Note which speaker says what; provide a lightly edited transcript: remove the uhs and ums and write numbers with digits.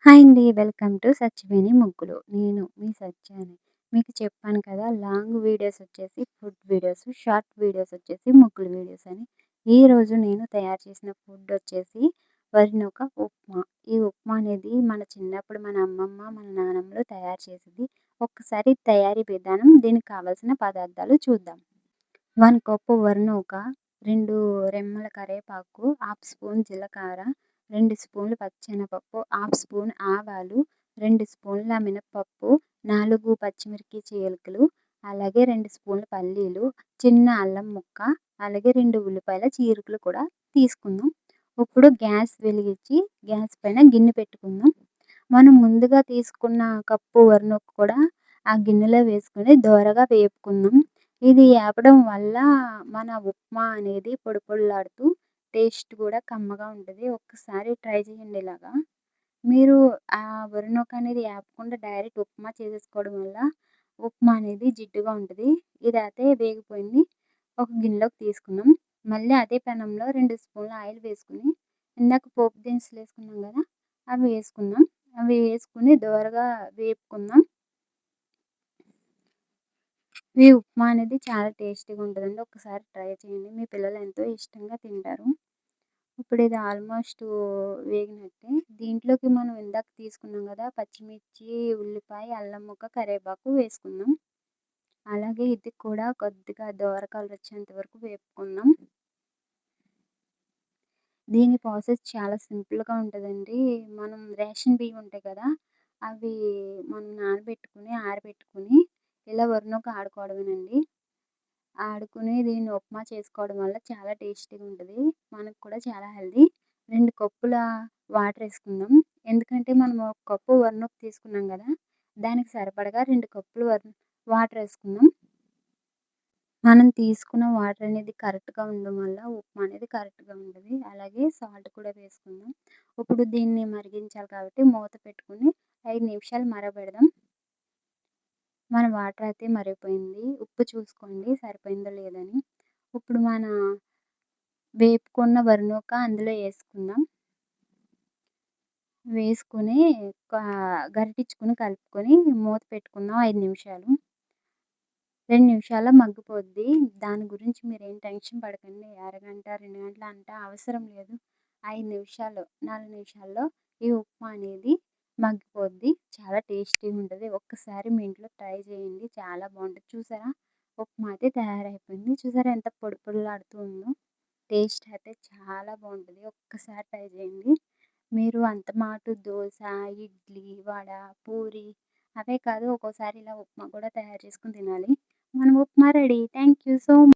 Speaker 1: Hi అండి. Welcome to Satyaveni ముగ్గులు. నేను మీ సత్యాని. మీకు చెప్పాను కదా! లాంగ్ వీడియోస్ వచ్చేసి ఫుడ్ వీడియోస్, షార్ట్ వీడియోస్ వచ్చేసి ముగ్గులు వీడియోస్ అని. ఈరోజు నేను తయారు చేసిన ఫుడ్ వచ్చేసి వరినొక ఉప్మా. ఈ ఉప్మా అనేది మన చిన్నప్పుడు మన అమ్మమ్మ, మన నానమ్మలు తయారు చేసేది. ఒక్కసారి తయారీ విధానం, దీనికి కావాల్సిన పదార్థాలు చూద్దాం. 1 కప్పు వరినూక, 2 రెమ్మల కరివేపాకు, హాఫ్ స్పూన్ జీలకర్ర, 2 స్పూన్లు పచ్చెనపప్పు, హాఫ్ స్పూన్ ఆవాలు, 2 స్పూన్ల మినపప్పు, 4 పచ్చిమిర్చి చీలికలు, అలాగే 2 స్పూన్ల పల్లీలు, చిన్న అల్లం ముక్క, అలాగే 2 ఉల్లిపాయల చీలికలు కూడా తీసుకుందాం. ఇప్పుడు గ్యాస్ వెలిగించి గ్యాస్ పైన గిన్నె పెట్టుకుందాం. మనం ముందుగా తీసుకున్న కప్పు వరినూక కూడా ఆ గిన్నెలో వేసుకొని దోరగా వేపుకుందాం. ఇది ఏపడం వల్ల మన ఉప్మా అనేది పొడి పొడిలాడుతూ టేస్ట్ కూడా కమ్మగా ఉంటది. ఒక్కసారి ట్రై చేయండి ఇలాగా. మీరు ఆ వరినూక అనేది ఏపకుండా డైరెక్ట్ ఉప్మా చేసేసుకోవడం వల్ల ఉప్మా అనేది జిడ్డుగా ఉంటది. ఇదైతే వేగిపోయింది. ఒక గిన్నెలోకి తీసుకుందాం. మళ్ళీ అదే పెనంలో 2 స్పూన్ల ఆయిల్ వేసుకొని, ఇందాక పోపు దినుసులు వేసుకున్నాం కదా! అవి వేసుకుందాం. అవి వేసుకొని దోరగా వేపుకుందాం. ఈ ఉప్మా అనేది చాలా టేస్టీగా ఉంటదండి. ఒక్కసారి ట్రై చేయండి. మీ పిల్లలు ఎంతో ఇష్టంగా తింటారు. ఇప్పుడు ఇది ఆల్మోస్ట్ వేగినట్టే. దీంట్లోకి మనం ఇందాక తీసుకున్నాం కదా! పచ్చిమిర్చి, ఉల్లిపాయ, అల్లం ముక్క, కరివేపాకు వేసుకుందాం. అలాగే ఇది కూడా కొద్దిగా దోర కలర్ వచ్చేంత వరకు వేపుకుందాం. దీని ప్రాసెస్ చాలా సింపుల్‌గా ఉంటదండి. మనం రేషన్ బియ్యం ఉంటాయి కదా! అవి మనం నానబెట్టుకొని, ఆరబెట్టుకొని ఇలా వరినూక ఆడుకోవడమేనండి. ఆడుకొని దీన్ని ఉప్మా చేసుకోవడం వల్ల చాలా టేస్టీగా ఉంటది. మనకు కూడా చాలా హెల్తీ. 2 కప్పుల వాటర్ ఏసుకుందాం. ఎందుకంటే మనం ఒక కప్పు వరినూక తీసుకున్నాం గదా! దానికి సరిపడగా 2 కప్పులు వాటర్ ఏసుకుందాం. మనం తీసుకున్న వాటర్ అనేది కరెక్ట్‌గా ఉండడం వల్ల ఉప్మా అనేది కరెక్ట్‌గా ఉంటది. అలాగే సాల్ట్ కూడా వేసుకుందాం. ఇప్పుడు దీన్ని మరిగించాలి కాబట్టి మూత పెట్టుకొని 5 నిమిషాలు మరగబెడదాం. మన వాటర్ అయితే మరిగిపోయింది. ఉప్పు చూసుకోండి సరిపోయిందో లేదని. ఇప్పుడు మన వేపుకున్న వరినూక అందులో ఏసుకుందాం. వేసుకొని గరిటిచ్చుకొని కలుపుకొని మూత పెట్టుకుందాం 5 నిమిషాలు. 2 నిమిషాల్లో మగ్గిపోద్ది. దాని గురించి మీరేం టెన్షన్ పడకండి. అరగంట, 2 గంటలు అంటే అవసరం లేదు. 5 నిమిషాలు, 4 నిమిషాల్లో ఈ ఉప్మా అనేది మగ్గిపోద్ది. చాలా టేస్టీగా ఉంటది. ఒక్కసారి మీ ఇంట్లో ట్రై చేయండి. చాలా బావుంటది. చూసారా? ఉప్మా అయితే తయారైపోయింది. చూసారా ఎంత పొడి పొడిలాడుతూ ఉందో? టేస్ట్ అయితే చాలా బావుంటది. ఒక్కసారి ట్రై చేయండి. మీరు అంతమాటు దోస, ఇడ్లీ, వడ, పూరి అవే కాదు ఒక్కోసారి ఇలా ఉప్మా కూడా తయారు చేసుకొని తినాలి. మన upma ready. Thank you so